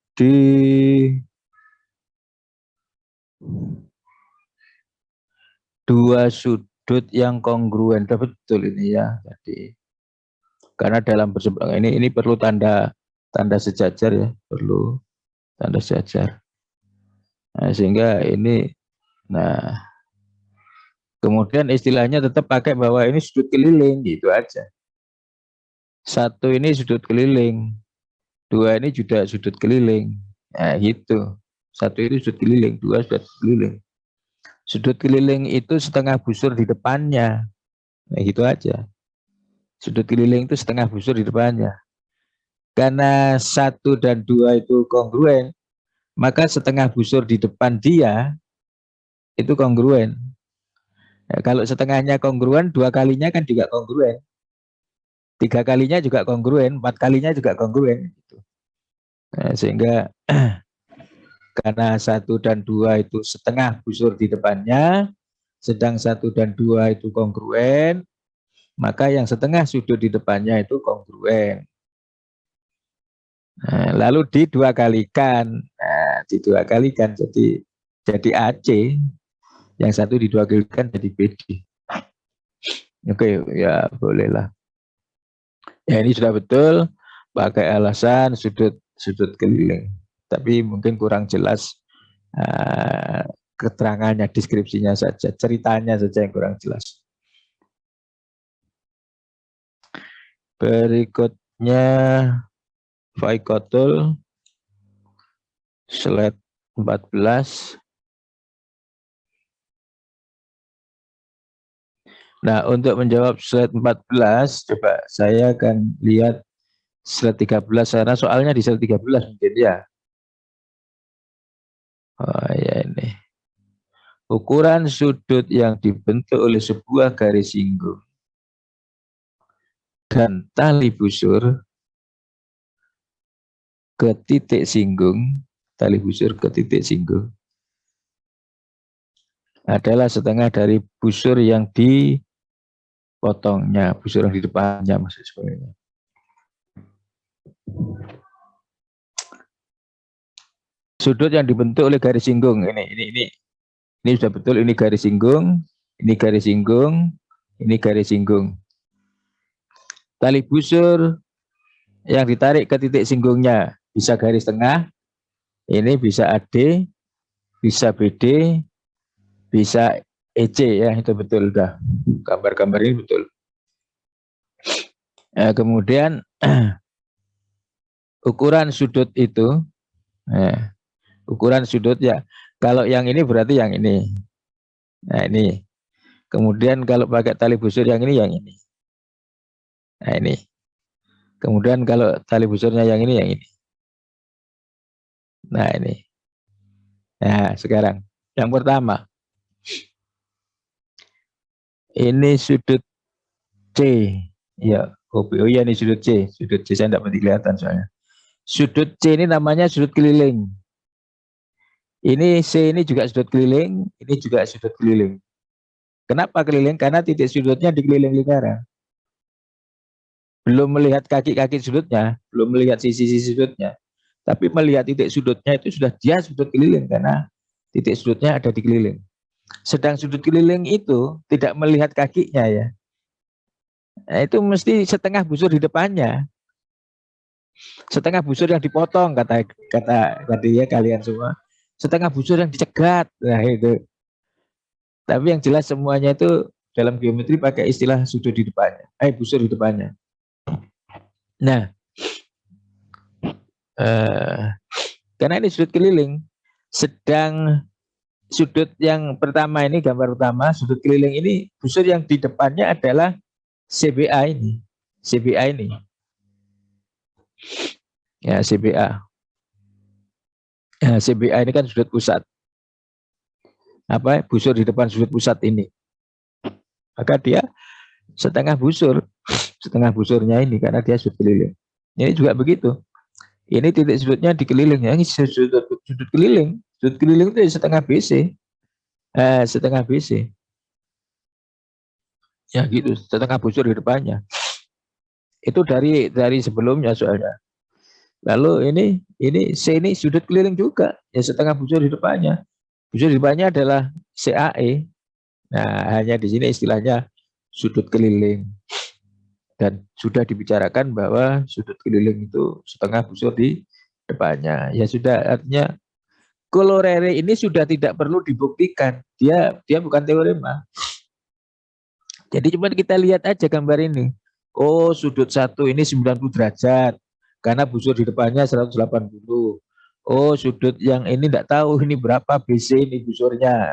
dua sudut yang kongruen. Betul ini ya tadi. Karena dalam bersebelahan ini perlu tanda sejajar ya, perlu tanda sejajar. Nah, sehingga ini, nah kemudian istilahnya tetap pakai bahwa ini sudut keliling gitu aja. Satu ini sudut keliling, dua ini juga sudut keliling. Nah gitu. Satu itu sudut keliling, dua sudut keliling. Sudut keliling itu setengah busur di depannya. Nah gitu aja. Sudut keliling itu setengah busur di depannya. Karena 1 dan 2 itu kongruen, maka setengah busur di depan dia itu kongruen. Nah, kalau setengahnya kongruen, 2 kalinya kan juga kongruen. 3 kalinya juga kongruen, 4 kalinya juga kongruen. Nah, sehingga karena 1 dan 2 itu setengah busur di depannya, sedang 1 dan 2 itu kongruen, maka yang setengah sudut di depannya itu kongruen. Nah, lalu didua kalikan, jadi AC, yang satu didua kalikan jadi BD. Oke, ya bolehlah. Ya ini sudah betul pakai alasan sudut keliling, tapi mungkin kurang jelas keterangannya, deskripsinya saja, ceritanya saja yang kurang jelas. Berikutnya Faikotul slide 14. Nah, untuk menjawab slide 14, coba saya akan lihat slide 13, karena soalnya di slide 13 mungkin ya. Oh ya ini. Ukuran sudut yang dibentuk oleh sebuah garis singgung dan tali busur ke titik singgung, tali busur ke titik singgung, adalah setengah dari busur yang dipotongnya, busur yang di depannya maksud sebenarnya. Sudut yang dibentuk oleh garis singgung ini sudah betul, ini garis singgung, ini garis singgung, ini garis singgung. Tali busur yang ditarik ke titik singgungnya bisa garis tengah, ini bisa AD, bisa BD, bisa EC ya, itu betul dah. Gambar-gambar ini betul. Kemudian ukuran sudut itu, ukuran sudut ya. Kalau yang ini berarti yang ini. Nah ini. Kemudian kalau pakai tali busur yang ini. Nah ini. Kemudian kalau tali busurnya yang ini. Nah ini. Nah sekarang yang pertama. Ini sudut C. Ya, oh ya ini sudut C. Sudut C saya tidak berarti kelihatan soalnya. Sudut C ini namanya sudut keliling. Ini C ini juga sudut keliling, ini juga sudut keliling. Kenapa keliling? Karena titik sudutnya dikeliling lingkaran. Belum melihat kaki-kaki sudutnya, belum melihat sisi-sisi sudutnya. Tapi melihat titik sudutnya itu sudah dia sudut keliling karena titik sudutnya ada di keliling. Sedang sudut keliling itu tidak melihat kakinya ya. Nah, itu mesti setengah busur di depannya. Setengah busur yang dipotong kata tadi ya kalian semua. Setengah busur yang dicegat. Nah, itu. Tapi yang jelas semuanya itu dalam geometri pakai istilah sudut di depannya. Busur di depannya. Nah, karena ini sudut keliling, sedang sudut yang pertama ini, gambar utama, sudut keliling ini, busur yang di depannya adalah CBA ini. CBA ini. Ya, CBA. Ya, CBA ini kan sudut pusat. Busur di depan sudut pusat ini. Maka dia setengah busurnya ini karena dia sudut keliling. Ini juga begitu. Ini titik sudutnya di keliling ya, ini sudut keliling. Sudut keliling itu setengah BC. Setengah BC. Ya gitu, setengah busur di depannya. Itu dari sebelumnya soalnya. Lalu ini C ini sudut keliling juga, ya setengah busur di depannya. Busur di depannya adalah CAE. Nah, hanya di sini istilahnya sudut keliling. Dan sudah dibicarakan bahwa sudut keliling itu setengah busur di depannya. Ya sudah, artinya kolorere ini sudah tidak perlu dibuktikan. Dia bukan teorema. Jadi cuma kita lihat aja gambar ini. Oh, sudut satu ini 90 derajat. Karena busur di depannya 180. Oh, sudut yang ini enggak tahu ini berapa BC ini busurnya.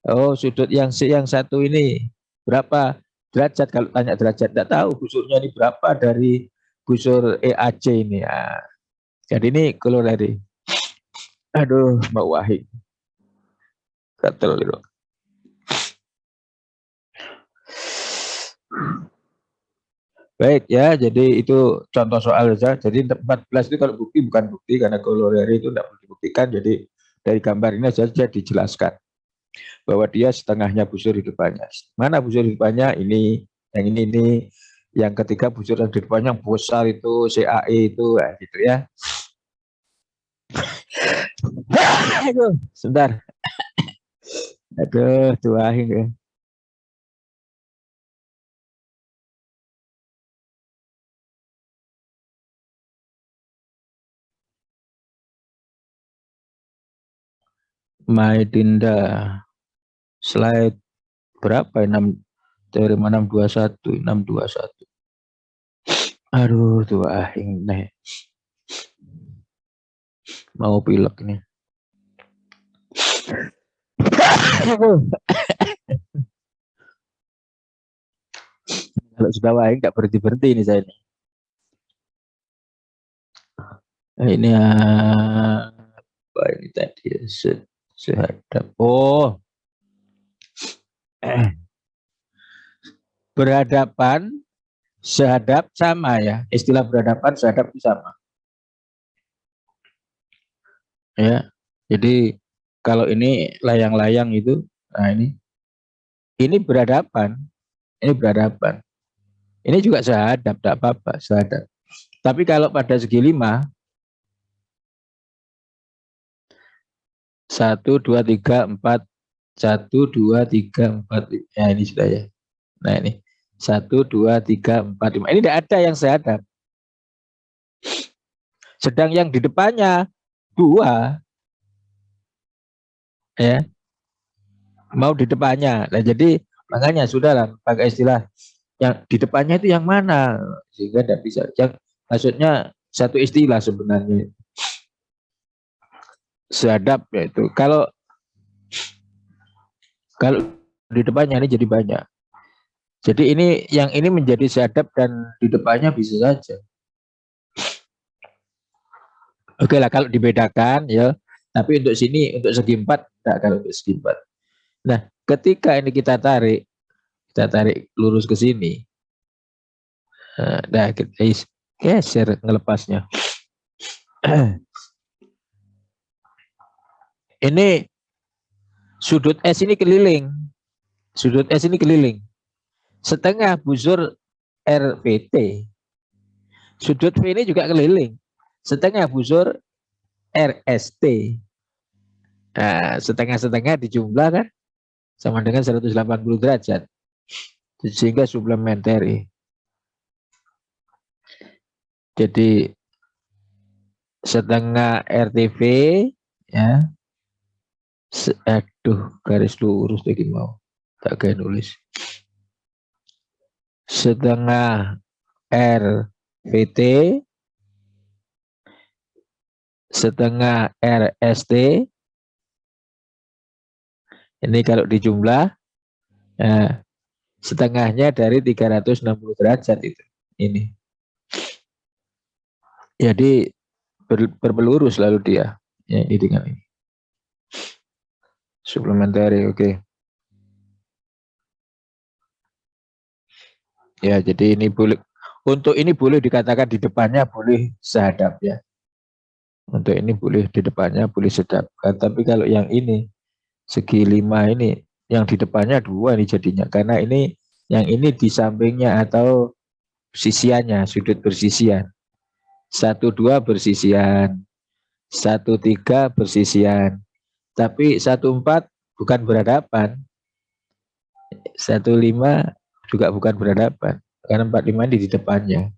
Oh, sudut yang C yang satu ini berapa derajat, kalau tanya derajat enggak tahu busurnya ini berapa dari busur EAC ini. Ya. Jadi ini kolorere. Aduh, Mbak Wahid. Gatel gitu. Baik ya, jadi itu contoh soal saja. Jadi 14 itu kalau bukti bukan bukti karena kolorere itu tidak perlu dibuktikan. Jadi dari gambar ini saja dijelaskan bahwa dia setengahnya busur di depannya. Mana busur di depannya? Ini, yang ini. Yang ketiga busur yang di depannya yang besar itu CAE itu, gitu ya. Aduh, sebentar. Aduh, tuahin ya. Maidinda, slide berapa? 6 teorema 621. Aduh, tuahin nih. Mau pilek nih. Kalau sudah wahing nggak berhenti ini saya ini. Ini apa ini tadi? Sehadap. Oh, berhadapan, sehadap sama ya. Istilah berhadapan, sehadap itu sama. Ya, jadi kalau ini layang-layang itu, nah ini berhadapan, ini berhadapan. Ini juga sehadap, tidak apa-apa, sehadap. Tapi kalau pada segi 5, 1, 2, 3, 4, 1, 2, 3, 4, ya ini sudah ya. Nah ini 1, 2, 3, 4, 5. Ini tidak ada yang sehadap. Sedang yang di depannya 2, ya, mau di depannya. Nah jadi makanya sudahlah pakai istilah yang di depannya itu yang mana, sehingga tidak bisa. Yang maksudnya satu istilah sebenarnya. Sehadap yaitu kalau di depannya ini jadi banyak. Jadi ini yang ini menjadi sehadap dan di depannya bisa saja. Oke lah kalau dibedakan ya, tapi untuk sini untuk segi 4 enggak, kalau untuk segi 4. Nah, ketika ini kita tarik lurus ke sini. Nah, kita geser ngelepasnya. Ini sudut S ini keliling. Sudut S ini keliling. Setengah busur RVT. Sudut V ini juga keliling. Setengah busur RST. Nah, setengah-setengah dijumlah kan sama dengan 180 derajat. Sehingga suplementary. Jadi setengah RTV ya. Aduh, garis lurus lagi mau. Tak kayak nulis. Setengah RVT setengah RST. Ini kalau dijumlah ya, setengahnya dari 360 derajat itu. Ini. Jadi berpelurus lalu dia. Ya, ini dengan ini. Suplementary, oke. Ya, jadi ini boleh untuk ini boleh dikatakan di depannya boleh sehadap ya. Untuk ini boleh di depannya boleh sedap. Tapi kalau yang ini segi 5 ini yang di depannya 2 ini jadinya karena ini yang ini di sampingnya atau sisiannya, sudut bersisian. 1, 2 bersisian. 1, 3 bersisian. Tapi 1, 4 bukan berhadapan. 1, 5 juga bukan berhadapan. Karena 4, 5 ini di depannya.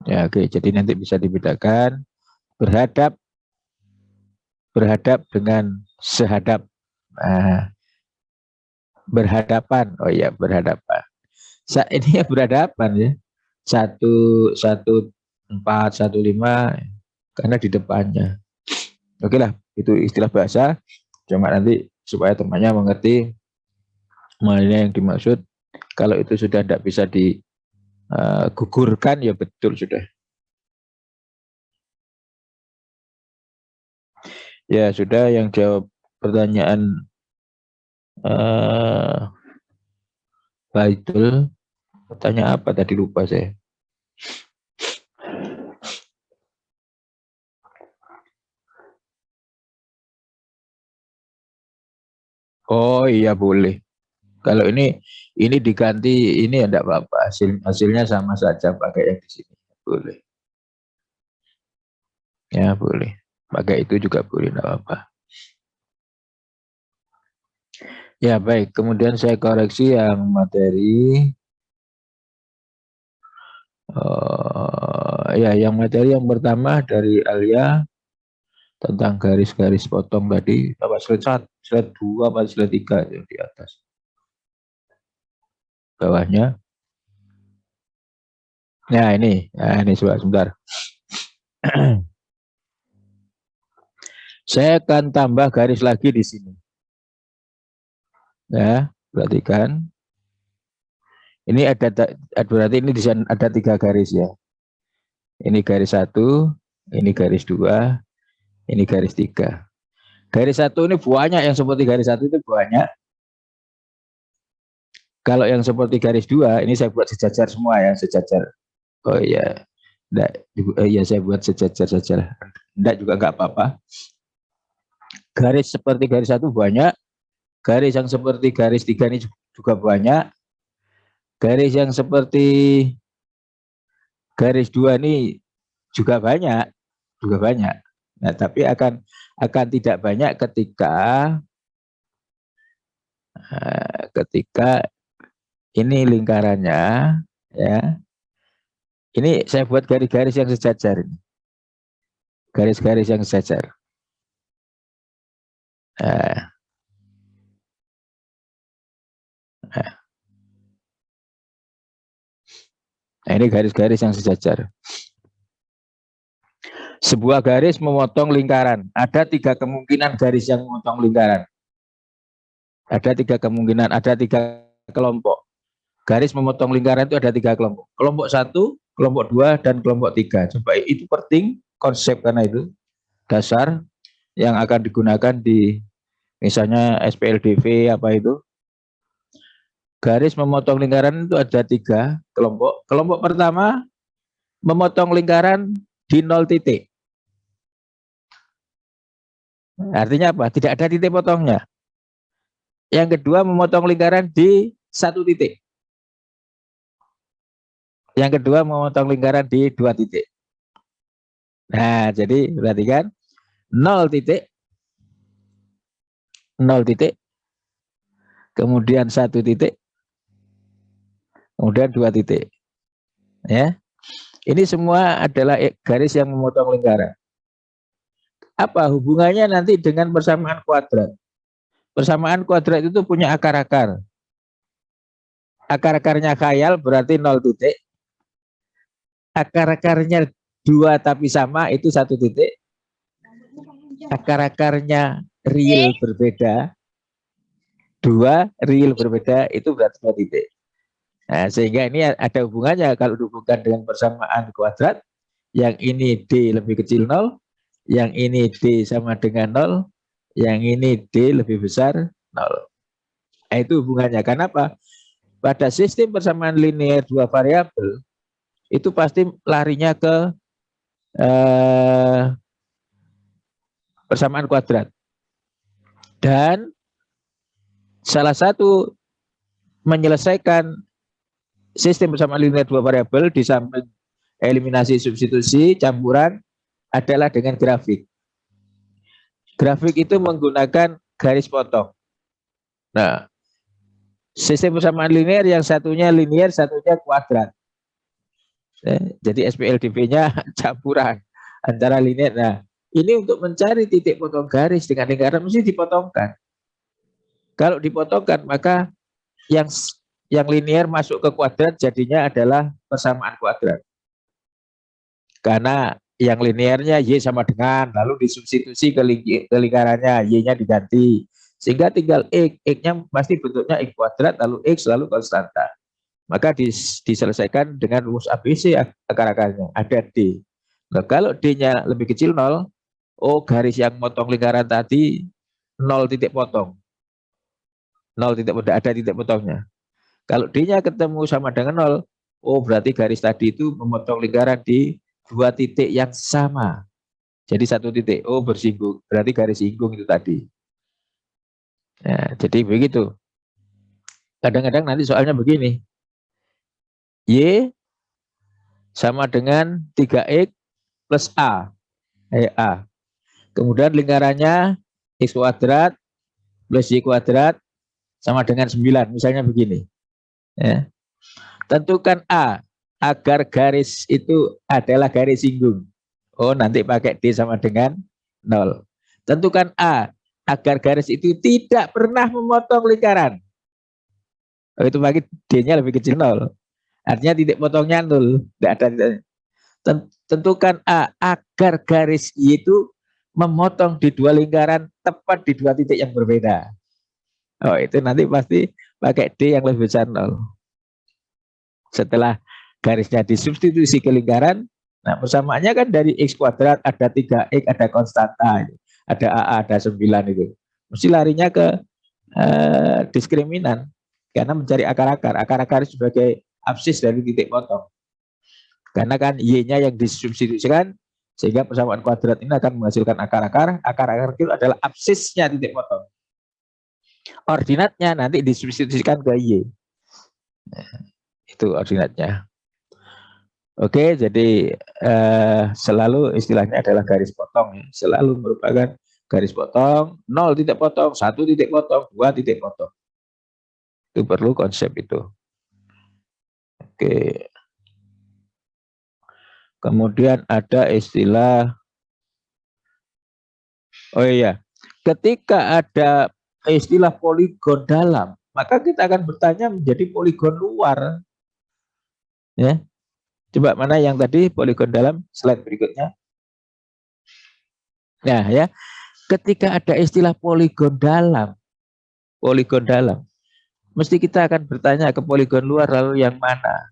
Ya, oke. Jadi nanti bisa dibedakan berhadap dengan sehadap. Nah, berhadapan. Oh iya, berhadapan. Ini ya berhadapan ya. 1, 4, 1, 5 karena di depannya. Oke lah, itu istilah bahasa. Cuma nanti supaya temannya mengerti mana yang dimaksud. Kalau itu sudah tidak bisa digugurkan ya betul sudah. Ya sudah yang jawab pertanyaan Baitul. Tanya apa tadi lupa saya. Oh iya boleh. Kalau ini diganti ini ya enggak apa-apa. Hasilnya sama saja pakai yang di sini. Boleh. Ya boleh. Pakai itu juga boleh enggak apa-apa. Ya baik. Kemudian saya koreksi yang materi. Ya yang materi yang pertama dari Alia tentang garis-garis potong tadi apa slide 2 apa slide 3 yang di atas bawahnya. Nah ini sebentar. Saya akan tambah garis lagi di sini. Ya, perhatikan. Ini berarti ini di sana ada 3 garis ya. Ini garis 1, ini garis 2, ini garis 3. Garis 1 ini banyak yang seperti garis 1 itu banyak. Kalau yang seperti garis 2 ini saya buat sejajar semua ya, sejajar. Oh iya. Iya saya buat sejajar saja. Enggak juga enggak apa-apa. Garis seperti garis 1 banyak. Garis yang seperti garis 3 ini juga banyak. Garis yang seperti garis 2 ini juga banyak. Nah, tapi akan tidak banyak ketika ini lingkarannya ya. Ini saya buat garis-garis yang sejajar ini. Garis-garis yang sejajar. Nah, ini garis-garis yang sejajar. Sebuah garis memotong lingkaran. Ada 3 kemungkinan garis yang memotong lingkaran. Ada 3 kemungkinan, ada 3 kelompok. Garis memotong lingkaran itu ada 3 kelompok. Kelompok 1, kelompok 2, dan kelompok 3. Coba itu penting konsep karena itu dasar yang akan digunakan di misalnya SPLDV apa itu. Garis memotong lingkaran itu ada 3 kelompok. Kelompok pertama memotong lingkaran di 0 titik. Artinya apa? Tidak ada titik potongnya. Yang kedua, memotong lingkaran di satu titik. Yang kedua, memotong lingkaran di 2 titik. Nah, jadi perhatikan 0 titik, 0 titik, kemudian 1 titik, kemudian 2 titik. Ya, ini semua adalah garis yang memotong lingkaran. Apa hubungannya nanti dengan persamaan kuadrat? Persamaan kuadrat itu punya akar-akar. Akar-akarnya khayal berarti 0 titik. Akar-akarnya 2 tapi sama itu 1 titik. Akar-akarnya real berbeda, 2 real berbeda itu berarti 2 titik. Nah, sehingga ini ada hubungannya kalau dihubungkan dengan persamaan kuadrat, yang ini D lebih kecil 0, yang ini D sama dengan 0, yang ini D lebih besar 0. Nah, itu hubungannya. Kenapa? Pada sistem persamaan linear 2 variabel, itu pasti larinya ke persamaan kuadrat. Dan salah satu menyelesaikan sistem persamaan linear 2 variabel di samping eliminasi substitusi campuran adalah dengan grafik. Grafik itu menggunakan garis potong. Nah, sistem persamaan linear yang satunya linear, satunya kuadrat. Jadi SPLDB-nya campuran antara linear. Nah, ini untuk mencari titik potong garis dengan lingkaran mesti dipotongkan. Kalau dipotongkan maka yang linear masuk ke kuadrat jadinya adalah persamaan kuadrat. Karena yang linearnya Y sama dengan, lalu disubstitusi ke lingkarannya, Y-nya diganti. Sehingga tinggal X, X-nya pasti bentuknya X kuadrat, lalu X lalu konstanta. Maka diselesaikan dengan rumus ABC akar-akarnya, ada D. Nah, kalau D-nya lebih kecil 0, oh garis yang motong lingkaran tadi 0 titik potong. 0 titik potong, ada titik potongnya. Kalau D-nya ketemu sama dengan 0, oh berarti garis tadi itu memotong lingkaran di 2 titik yang sama. Jadi 1 titik, oh bersinggung, berarti garis singgung itu tadi. Nah, jadi begitu. Kadang-kadang nanti soalnya begini. Y sama dengan 3X plus A. A. Kemudian lingkarannya X kuadrat plus Y kuadrat sama dengan 9. Misalnya begini. Ya. Tentukan A agar garis itu adalah garis singgung. Oh, nanti pakai D sama dengan 0. Tentukan A agar garis itu tidak pernah memotong lingkaran. Oh, itu pakai D-nya lebih kecil 0. Artinya titik potongnya 0. Tidak ada titik. Tentukan A agar garis Y itu memotong di 2 lingkaran tepat di 2 titik yang berbeda. Oh, itu nanti pasti pakai D yang lebih besar 0. Setelah garisnya disubstitusi ke lingkaran, nah persamaannya kan dari X kuadrat ada 3X, ada konstanta, ada AA, ada 9 itu. Mesti larinya ke diskriminan karena mencari akar-akar. Akar-akar sebagai absis dari titik potong. Karena kan Y-nya yang disubstitusikan sehingga persamaan kuadrat ini akan menghasilkan akar-akar. Akar-akar itu adalah absisnya titik potong. Ordinatnya nanti disubstitusikan ke Y. Itu ordinatnya. Oke, jadi selalu istilahnya adalah garis potong. Selalu merupakan garis potong, 0 titik potong, 1 titik potong, 2 titik potong. Itu perlu konsep itu. Oke. Kemudian ada istilah, oh iya, ketika ada istilah poligon dalam, maka kita akan bertanya menjadi poligon luar. Ya, coba mana yang tadi poligon dalam, slide berikutnya. Nah ya, ketika ada istilah poligon dalam, mesti kita akan bertanya ke poligon luar lalu yang mana.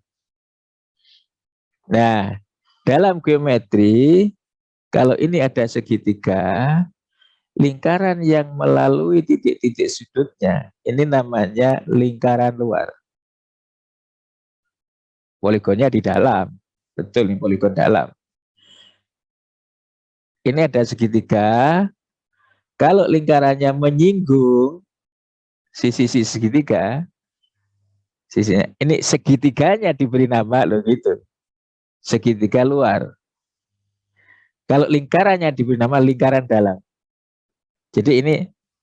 Nah, dalam geometri, kalau ini ada segitiga, lingkaran yang melalui titik-titik sudutnya, ini namanya lingkaran luar. Poligonnya di dalam, betul ini poligon dalam. Ini ada segitiga, Kalau lingkarannya menyinggung sisi segitiga, sisinya ini segitiganya diberi nama loh gitu. Segitiga luar. Kalau lingkarannya diberi nama lingkaran dalam. Jadi ini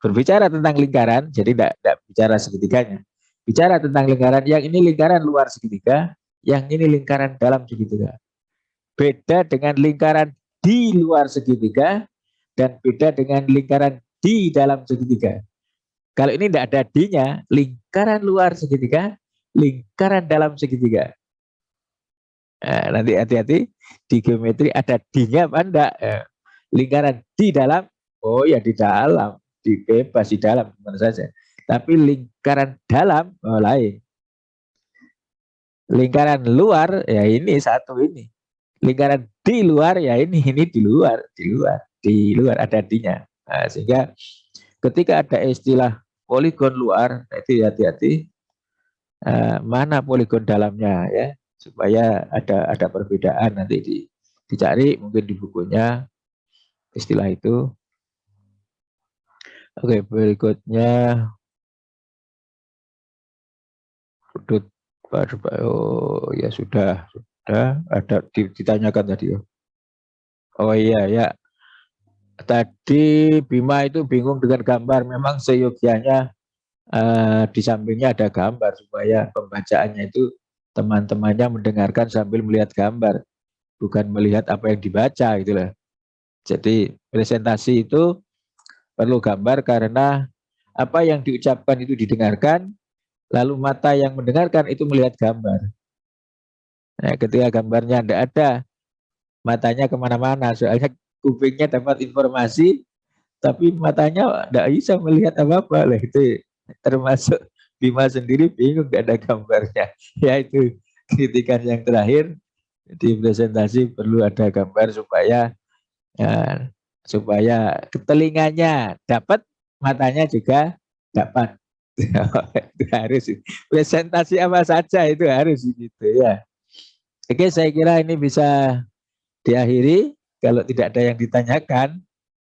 berbicara tentang lingkaran, jadi tidak bicara segitiganya. Bicara tentang lingkaran, yang ini lingkaran luar segitiga, yang ini lingkaran dalam segitiga. Beda dengan lingkaran di luar segitiga, dan beda dengan lingkaran di dalam segitiga. Kalau ini tidak ada D-nya, lingkaran luar segitiga, lingkaran dalam segitiga. Nah, nanti hati-hati di geometri ada D-nya apa enggak? Lingkaran di dalam, oh ya di dalam, di bebas di dalam mana saja. Tapi lingkaran dalam lain. Lingkaran luar ya ini satu ini. Lingkaran di luar ya ini di luar ada D-nya. Nah, sehingga ketika ada istilah poligon luar, itu hati-hati mana poligon dalamnya ya, supaya ada perbedaan nanti dicari mungkin di bukunya istilah itu. Oke, berikutnya sudut. Oh ya sudah ada ditanyakan tadi. Oh iya ya. Tadi Bima itu bingung dengan gambar. Memang seyogianya di sampingnya ada gambar supaya pembacaannya itu teman-temannya mendengarkan sambil melihat gambar, bukan melihat apa yang dibaca gitu lah. Jadi presentasi itu perlu gambar karena apa yang diucapkan itu didengarkan, lalu mata yang mendengarkan itu melihat gambar. Nah, ketika gambarnya tidak ada, matanya kemana-mana, soalnya kupingnya dapat informasi, tapi matanya tidak bisa melihat apa-apa lah. Itu termasuk Bima sendiri bingung tidak ada gambarnya. Ya itu kritikan yang terakhir, di presentasi perlu ada gambar supaya telinganya dapat, matanya juga dapat. Itu harus presentasi apa saja itu harus gitu ya. Oke, saya kira ini bisa diakhiri kalau tidak ada yang ditanyakan.